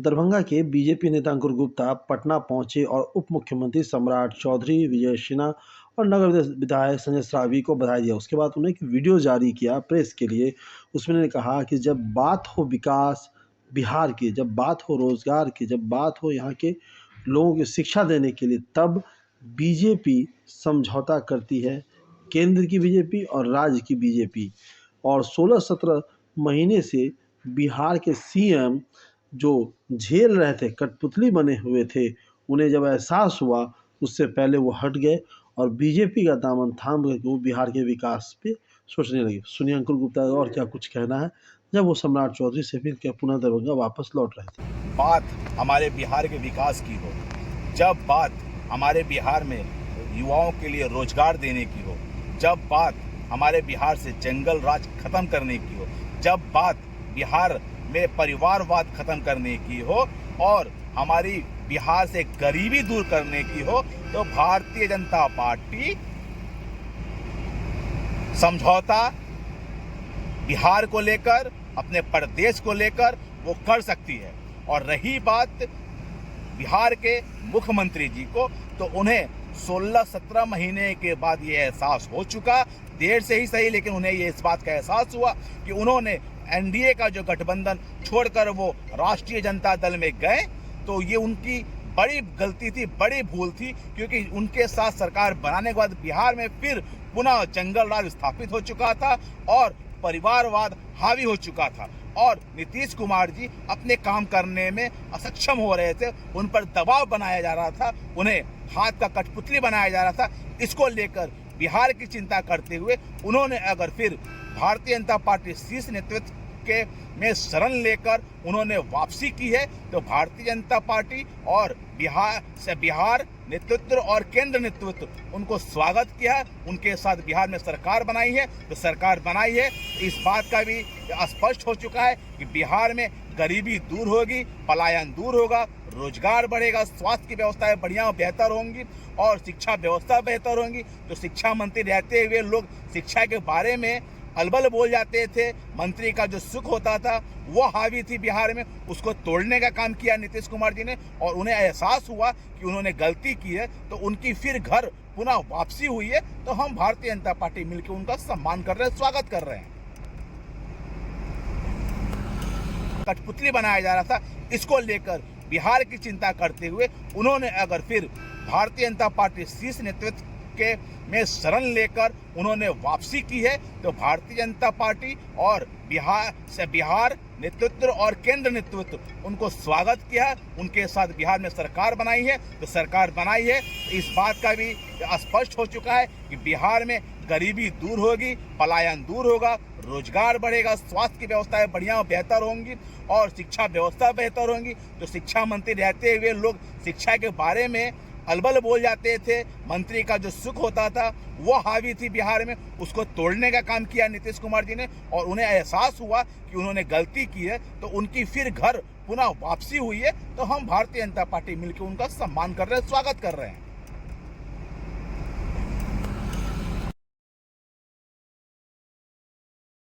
दरभंगा के बीजेपी नेता अंकुर गुप्ता पटना पहुंचे और उप मुख्यमंत्री सम्राट चौधरी, विजय सिन्हा और नगर विधायक संजय सरावी को बधाई दिया। उसके बाद उन्होंने एक वीडियो जारी किया प्रेस के लिए। उसमें उन्होंने कहा कि जब बात हो विकास बिहार की, जब बात हो रोजगार की, जब बात हो यहाँ के लोगों की शिक्षा देने के लिए, तब बीजेपी समझौता करती है। केंद्र की बीजेपी और राज्य की बीजेपी। और 16-17 महीने से बिहार के सीएम जो झेल रहे थे, कठपुतली बने हुए थे, उन्हें जब एहसास हुआ उससे पहले वो हट गए और बीजेपी का दामन थाम करके वो बिहार के विकास पे सोचने लगे। सुनिए अंकुर गुप्ता का और क्या कुछ कहना है जब वो सम्राट चौधरी से फिर क्या पुनः दरभंगा वापस लौट रहे थे। बात हमारे बिहार के विकास की हो, जब बात हमारे बिहार में युवाओं के लिए रोजगार देने की हो, जब बात हमारे बिहार से जंगल राज खत्म करने की हो, जब बात बिहार में परिवारवाद खत्म करने की हो और हमारी बिहार से गरीबी दूर करने की हो, तो भारतीय जनता पार्टी समझौता बिहार को लेकर, अपने प्रदेश को लेकर वो कर सकती है। और रही बात बिहार के मुख्यमंत्री जी को, तो उन्हें 16-17 महीने के बाद ये एहसास हो चुका, देर से ही सही लेकिन उन्हें ये इस बात का एहसास हुआ कि उन्होंने एनडीए का जो गठबंधन छोड़कर वो राष्ट्रीय जनता दल में गए, तो ये उनकी बड़ी गलती थी, बड़ी भूल थी, क्योंकि उनके साथ सरकार बनाने के बाद बिहार में फिर पुनः जंगल राज स्थापित हो चुका था और परिवारवाद हावी हो चुका था और नीतीश कुमार जी अपने काम करने में असक्षम हो रहे थे, उन पर दबाव बनाया जा रहा था, उन्हें हाथ का कठपुतली बनाया जा रहा था। इसको लेकर बिहार की चिंता करते हुए उन्होंने अगर फिर भारतीय जनता पार्टी शीर्ष नेतृत्व के में शरण लेकर उन्होंने वापसी की है, तो भारतीय जनता पार्टी और बिहार नेतृत्व और केंद्र नेतृत्व उनको स्वागत किया है। उनके साथ बिहार में सरकार बनाई है, तो सरकार बनाई है, इस बात का भी स्पष्ट हो चुका है कि बिहार में गरीबी दूर होगी, पलायन दूर होगा, रोजगार बढ़ेगा, स्वास्थ्य की व्यवस्थाएं बढ़िया बेहतर होंगी और शिक्षा व्यवस्था बेहतर होंगी। तो शिक्षा मंत्री रहते हुए लोग शिक्षा के बारे में अलबल बोल जाते थे, मंत्री का जो सुख होता था वो हावी थी बिहार में, उसको तोड़ने का काम किया नीतीश कुमार जी ने और उन्हें एहसास हुआ कि उन्होंने गलती की है, तो उनकी फिर घर पुनः वापसी हुई है। तो हम भारतीय जनता पार्टी मिलकर उनका सम्मान कर रहे हैं, स्वागत कर रहे हैं। कठपुतली बनाया जा रहा था, इसको लेकर बिहार की चिंता करते हुए उन्होंने अगर फिर भारतीय जनता पार्टी शीर्ष नेतृत्व के में शरण लेकर उन्होंने वापसी की है, तो भारतीय जनता पार्टी और बिहार नेतृत्व और केंद्र नेतृत्व उनको स्वागत किया है। उनके साथ बिहार में सरकार बनाई है, तो सरकार बनाई है, तो इस बात का भी स्पष्ट हो चुका है कि बिहार में गरीबी दूर होगी, पलायन दूर होगा, रोजगार बढ़ेगा, स्वास्थ्य की व्यवस्थाएं बढ़िया बेहतर होंगी और शिक्षा व्यवस्था बेहतर होंगी। तो शिक्षा मंत्री रहते हुए लोग शिक्षा के बारे में अलबल बोल जाते थे, मंत्री का जो सुख होता था वो हावी थी बिहार में, उसको तोड़ने का काम किया नीतीश कुमार जी ने और उन्हें एहसास हुआ कि उन्होंने गलती की है, तो उनकी फिर घर पुनः वापसी हुई है। तो हम भारतीय जनता पार्टी मिलकर उनका सम्मान कर रहे हैं, स्वागत कर रहे हैं।